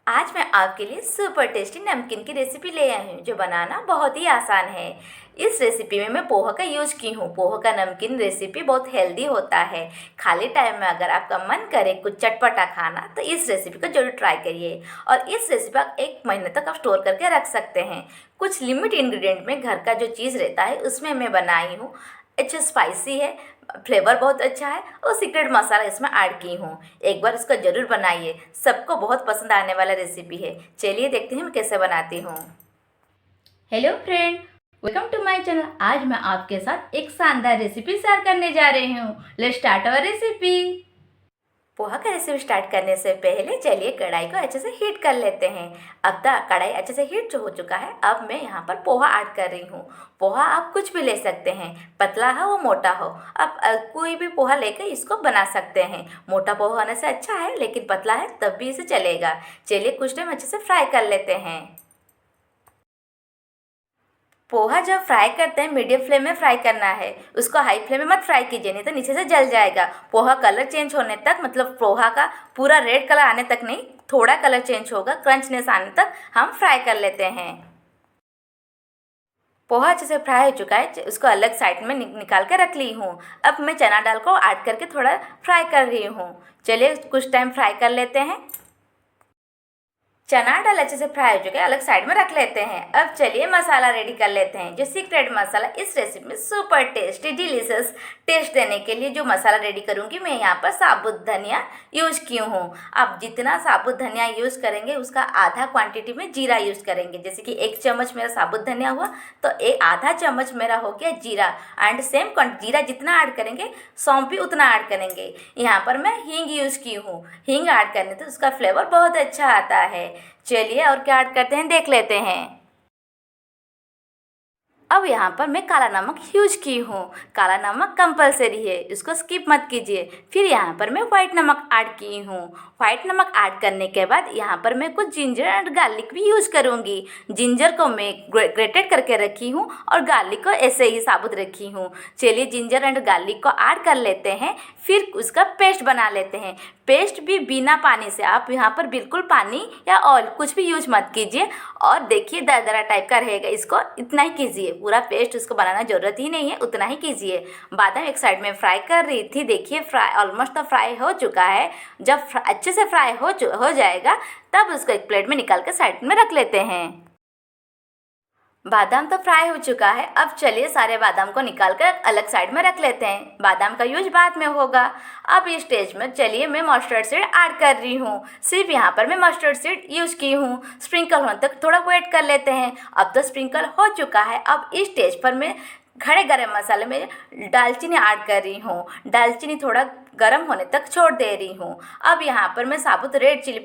आज मैं आपके लिए सुपर टेस्टी नमकीन की रेसिपी ले आई हूँ जो बनाना बहुत ही आसान है। इस रेसिपी में मैं पोहा का यूज की हूँ। पोहा का नमकीन रेसिपी बहुत हेल्दी होता है। खाली टाइम में अगर आपका मन करे कुछ चटपटा खाना तो इस रेसिपी को जरूर ट्राई करिए। और इस रेसिपी आप 1 महीने तक आप स्टोर करके रख सकते हैं। कुछ लिमिट इंग्रेडिएंट में घर का जो चीज़ रहता है उसमें मैं बनाई हूँ। अच्छा स्पाइसी है, फ्लेवर बहुत अच्छा है और सीक्रेट मसाला इसमें ऐड की हूँ। एक बार इसको ज़रूर बनाइए, सबको बहुत पसंद आने वाला रेसिपी है। चलिए देखते हैं मैं कैसे बनाती हूँ। Hello friend, welcome to my channel. आज मैं आपके साथ एक शानदार रेसिपी शेयर करने जा रही हूँ। Let's start our recipe. Poha का रेसिपी स्टार्ट करने से पहले चलिए कढ़ाई को अच्छे से हीट कर लेते हैं। अब तक कढ़ाई अच्छे से हीट हो चुका है। अब मैं यहाँ पर पोहा ऐड कर रही हूँ। पोहा आप कुछ भी ले सकते हैं, पतला हो वो मोटा हो। आप कोई भी पोहा लेकर इसको बना सकते हैं। मोटा पोहा होने से अच्छा है, लेकिन पतला है तब भी इसे चलेगा। चलिए कुछ टाइम अच्छे से फ्राई कर लेते हैं। पोहा जब फ्राई करते हैं मीडियम फ्लेम में फ्राई करना है। उसको हाई फ्लेम में मत फ्राई कीजिए, नहीं तो नीचे से जल जाएगा। पोहा कलर चेंज होने तक, मतलब पोहा का पूरा रेड कलर आने तक नहीं, थोड़ा कलर चेंज होगा, क्रंचनेस आने तक हम फ्राई कर लेते हैं। पोहा अच्छे से फ्राई हो चुका है, उसको अलग साइड में निकाल के रख ली हूँ। अब मैं चना दाल को ऐड करके थोड़ा फ्राई कर रही हूँ। चलिए कुछ टाइम फ्राई कर लेते हैं। चना दाल अच्छे से फ्राई हो चुके हैं, अलग साइड में रख लेते हैं। अब चलिए मसाला रेडी कर लेते हैं। जो सीक्रेट मसाला इस रेसिपी में सुपर टेस्टी डिलीशियस टेस्ट देने के लिए जो मसाला रेडी करूँगी, मैं यहाँ पर साबुत धनिया यूज की हूँ। आप जितना साबुत धनिया यूज़ करेंगे उसका आधा क्वांटिटी में जीरा यूज़ करेंगे। जैसे कि 1 चम्मच मेरा साबुत धनिया हुआ तो आधा चम्मच मेरा हो गया जीरा। एंड सेम जीरा जितना ऐड करेंगे सौंफ भी उतना ऐड करेंगे। यहाँ पर मैं हींग यूज़ की हूँ। हींग ऐड करने से उसका फ्लेवर बहुत अच्छा आता है। चलिए और क्या ऐड करते हैं देख लेते हैं। अब यहाँ पर मैं काला नमक यूज की हूँ। काला नमक कंपलसरी है, इसको स्किप मत कीजिए। फिर यहाँ पर मैं व्हाइट नमक ऐड की हूँ। व्हाइट नमक ऐड करने के बाद यहाँ पर मैं कुछ जिंजर एंड गार्लिक भी यूज करूँगी। जिंजर को मैं ग्रेटेड करके रखी हूँ और गार्लिक को ऐसे ही साबुत रखी हूँ। चलिए जिंजर एंड गार्लिक को ऐड कर लेते हैं, फिर उसका पेस्ट बना लेते हैं। पेस्ट भी बिना पानी से, आप यहाँ पर बिल्कुल पानी या ऑयल कुछ भी यूज मत कीजिए। और देखिए दरदरा टाइप का रहेगा, इसको इतना ही कीजिए। पूरा पेस्ट उसको बनाना ज़रूरत ही नहीं है, उतना ही कीजिए। बादाम एक साइड में फ्राई कर रही थी, देखिए फ्राई ऑलमोस्ट तो फ्राई हो चुका है। जब अच्छे से फ्राई हो जाएगा तब उसको एक प्लेट में निकाल कर साइड में रख लेते हैं। बादाम तो फ्राई हो चुका है। अब चलिए सारे बादाम को निकाल कर अलग साइड में रख लेते हैं। बादाम का यूज बाद में होगा। अब इस स्टेज में चलिए मैं मस्टर्ड सीड ऐड कर रही हूँ। सिर्फ यहाँ पर मैं मस्टर्ड सीड यूज की हूँ। स्प्रिंकल होने तक थोड़ा वेट कर लेते हैं। अब तो स्प्रिंकल हो चुका है। अब इस स्टेज पर मैं खड़े गरम मसाले में दालचीनी ऐड कर रही हूँ। दालचीनी थोड़ा गरम होने तक छोड़ दे रही हूँ। अब यहाँ पर मैं साबुत रेड चिली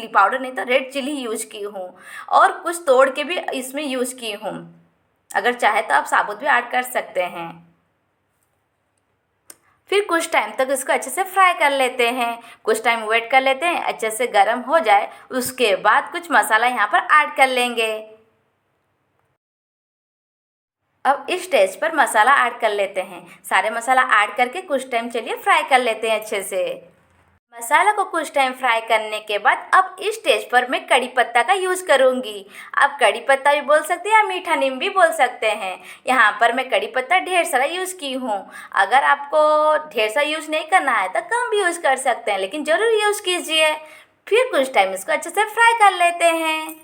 पाउडर नहीं तो रेड चिली यूज की हूँ। और कुछ तोड़ के भी इसमें यूज की हूँ। अगर चाहे तो आप साबुत भी ऐड कर सकते हैं। फिर कुछ टाइम तक इसको अच्छे से फ्राई कर लेते हैं। कुछ टाइम वेट कर लेते हैं, अच्छे से गर्म हो जाए। उसके बाद कुछ मसाला यहाँ पर ऐड कर लेंगे। अब इस स्टेज पर मसाला ऐड कर लेते हैं। सारे मसाला ऐड करके कुछ टाइम चलिए फ्राई कर लेते हैं अच्छे से। मसाला को कुछ टाइम फ्राई करने के बाद अब इस स्टेज पर मैं कड़ी पत्ता का यूज़ करूँगी। आप कड़ी पत्ता भी बोल सकते हैं या मीठा नीम भी बोल सकते हैं। यहाँ पर मैं कड़ी पत्ता ढेर सारा यूज़ की हूँ। अगर आपको ढेर सारा यूज़ नहीं करना है तो कम भी यूज़ कर सकते हैं, लेकिन ज़रूर यूज़ कीजिए। फिर कुछ टाइम इसको अच्छे से फ्राई कर लेते हैं।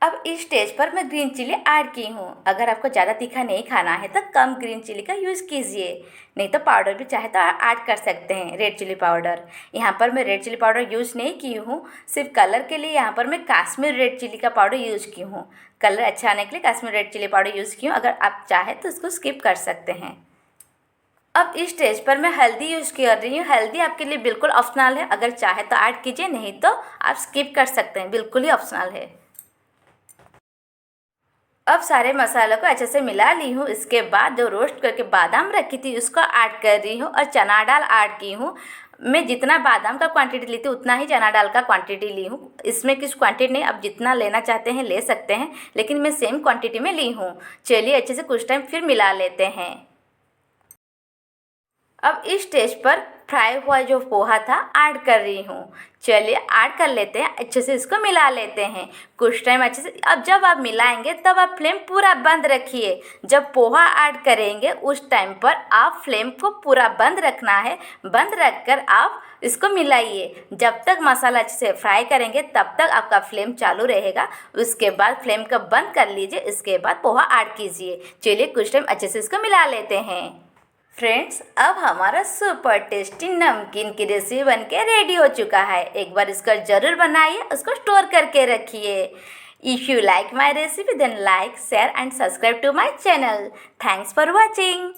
अब इस स्टेज पर मैं ग्रीन चिली ऐड की हूँ। अगर आपको ज़्यादा तीखा नहीं खाना है तो कम ग्रीन चिली का यूज़ कीजिए, नहीं तो पाउडर भी चाहे तो ऐड कर सकते हैं, रेड चिली पाउडर। यहाँ पर मैं रेड चिली पाउडर यूज़ नहीं की हूँ। सिर्फ कलर के लिए यहाँ पर मैं कश्मीर रेड चिली का पाउडर यूज़ की हूँ। कलर अच्छा आने के लिए Kashmir red chilli powder use की हूँ। अगर आप चाहें तो इसको स्किप कर सकते हैं। अब इस स्टेज पर मैं हल्दी यूज़ कर रही हूँ। हल्दी आपके लिए बिल्कुल ऑप्शनल है, अगर चाहे तो ऐड कीजिए, नहीं तो आप स्किप कर सकते हैं, बिल्कुल ही ऑप्शनल है। अब सारे मसालों को अच्छे से मिला ली हूँ। इसके बाद जो रोस्ट करके बादाम रखी थी उसको ऐड कर रही हूँ और चना दाल ऐड की हूँ। मैं जितना बादाम का क्वांटिटी ली थी उतना ही चना दाल का क्वांटिटी ली हूँ। इसमें कुछ क्वांटिटी नहीं, आप जितना लेना चाहते हैं ले सकते हैं, लेकिन मैं सेम क्वांटिटी में ली हूँ। चलिए अच्छे से कुछ टाइम फिर मिला लेते हैं। अब इस स्टेज पर फ्राई हुआ जो पोहा था ऐड कर रही हूँ। चलिए ऐड कर लेते हैं, अच्छे से इसको मिला लेते हैं कुछ टाइम अच्छे से। अब जब आप मिलाएंगे तब आप फ्लेम पूरा बंद रखिए। जब पोहा ऐड करेंगे उस टाइम पर आप फ्लेम को पूरा बंद रखना है। बंद रखकर आप इसको मिलाइए। जब तक मसाला अच्छे से फ्राई करेंगे तब तक आपका फ्लेम चालू रहेगा। उसके बाद फ्लेम को बंद कर लीजिए, इसके बाद पोहा ऐड कीजिए। चलिए कुछ टाइम अच्छे से इसको मिला लेते हैं। फ्रेंड्स, अब हमारा सुपर टेस्टी नमकीन की रेसिपी बनके रेडी हो चुका है। एक बार इसको ज़रूर बनाइए, उसको स्टोर करके रखिए। If you like my recipe then like, share and subscribe to my channel. Thanks for watching.